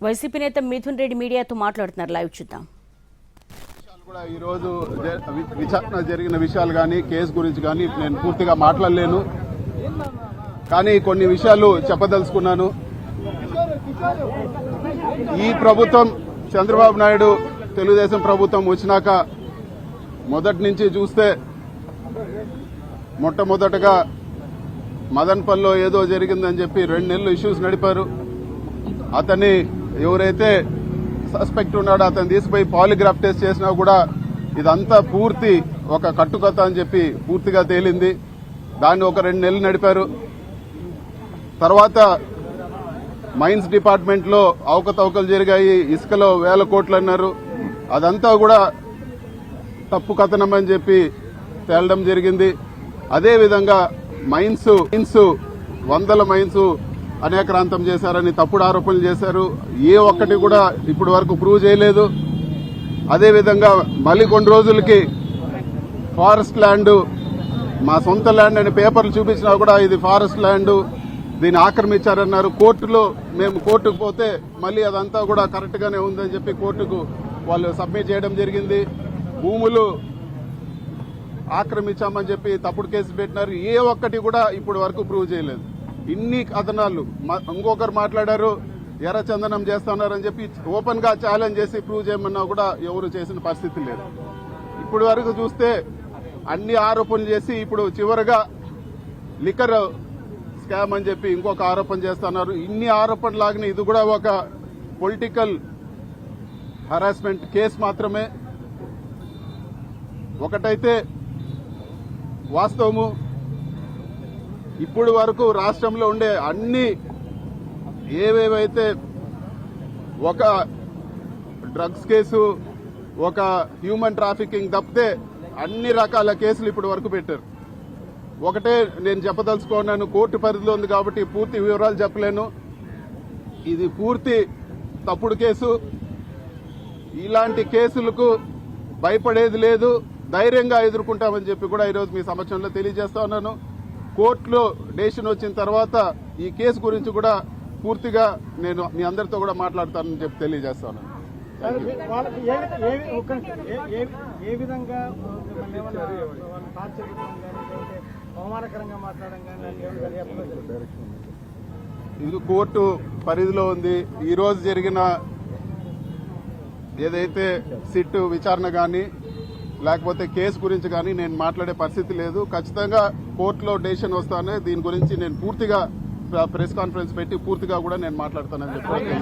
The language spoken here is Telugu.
వైసీపీ నేత మిథున్ రెడ్డి మీడియాతో మాట్లాడుతున్నారు. లైవ్ చూద్దాం. ఈ రోజు విచారణ జరిగిన విషయాలు కానీ కేసు గురించి కానీ నేను పూర్తిగా మాట్లాడలేను, కానీ కొన్ని విషయాలు చెప్పదలుచుకున్నాను. ఈ ప్రభుత్వం చంద్రబాబు నాయుడు తెలుగుదేశం ప్రభుత్వం వచ్చినాక మొదటి నుంచి చూస్తే మొట్టమొదటగా మదన్పల్లిలో ఏదో జరిగిందని చెప్పి 2 నెలలు ఇష్యూస్ నడిపారు. అతన్ని ఎవరైతే సస్పెక్ట్ ఉన్నాడో అతను తీసుకుపోయి పాలిగ్రాఫ్ టెస్ట్ చేసినా కూడా ఇదంతా పూర్తి ఒక కట్టుకథ అని చెప్పి పూర్తిగా తేలింది. దాన్ని ఒక 2 నెలలు నడిపారు. తర్వాత మైన్స్ డిపార్ట్మెంట్ లో అవకతవకలు జరిగాయి, ఇసుకలో 1000 కోట్లు అన్నారు. అదంతా కూడా తప్పు కథనం అని చెప్పి తేలడం జరిగింది. అదేవిధంగా మైన్స్ 100 మైన్స్ అనేక్రాంతం చేశారని తప్పుడు ఆరోపణలు చేశారు. ఏ ఒక్కటి కూడా ఇప్పటి వరకు ప్రూవ్ చేయలేదు. అదేవిధంగా మళ్ళీ కొన్ని రోజులకి ఫారెస్ట్ ల్యాండ్ మా సొంత ల్యాండ్ అని పేపర్లు చూపించినా కూడా ఇది ఫారెస్ట్ ల్యాండ్, దీన్ని ఆక్రమించారన్నారు. కోర్టులో మేము కోర్టుకు పోతే మళ్ళీ అదంతా కూడా కరెక్ట్ గానే ఉందని చెప్పి కోర్టుకు వాళ్ళు సబ్మిట్ చేయడం జరిగింది. భూములు ఆక్రమించామని చెప్పి తప్పుడు కేసు పెట్టినారు. ఏ ఒక్కటి కూడా ఇప్పటి వరకు ప్రూవ్ చేయలేదు. ఇన్ని కథనాలు ఇంకొకరు మాట్లాడారు, ఎర్రచందనం చేస్తున్నారని చెప్పి ఓపెన్ గా ఛాలెంజ్ చేసి ప్రూవ్ చేయమన్నా కూడా ఎవరు చేసిన పరిస్థితి లేదు. ఇప్పటి వరకు చూస్తే అన్ని ఆరోపణలు చేసి ఇప్పుడు చివరగా లిక్కర్ స్కామ్ అని చెప్పి ఇంకొక ఆరోపణ చేస్తున్నారు. ఇన్ని ఆరోపణలు లాగిన ఇది కూడా ఒక పొలిటికల్ హరాస్మెంట్ కేసు మాత్రమే. ఒకటైతే వాస్తవము, ఇప్పుడు వరకు రాష్ట్రంలో ఉండే అన్ని ఏవేవైతే ఒక డ్రగ్స్ కేసు, ఒక హ్యూమన్ ట్రాఫికింగ్ తప్పితే అన్ని రకాల కేసులు ఇప్పటి వరకు పెట్టారు. ఒకటే నేను చెప్పదలుచుకున్నాను, కోర్టు పరిధిలో ఉంది కాబట్టి పూర్తి వివరాలు చెప్పలేను. ఇది పూర్తి తప్పుడు కేసు. ఇలాంటి కేసులకు భయపడేది లేదు, ధైర్యంగా ఎదుర్కొంటామని చెప్పి కూడా ఈరోజు మీ సమక్షంలో తెలియజేస్తా ఉన్నాను. కోర్టులో డెసిషన్ వచ్చిన తర్వాత ఈ కేసు గురించి కూడా పూర్తిగా నేను మీ అందరితో కూడా మాట్లాడతానని చెప్పి తెలియజేస్తాను. ఇది కోర్టు పరిధిలో ఉంది. ఈ రోజు జరిగిన ఏదైతే సిట్ విచారణ కానీ లేకపోతే కేసు గురించి కానీ నేను మాట్లాడే పరిస్థితి లేదు. ఖచ్చితంగా కోర్టులో డెసిషన్ వస్తానే దీని గురించి నేను పూర్తిగా ప్రెస్ కాన్ఫరెన్స్ పెట్టి పూర్తిగా కూడా నేను మాట్లాడతానని చెప్పి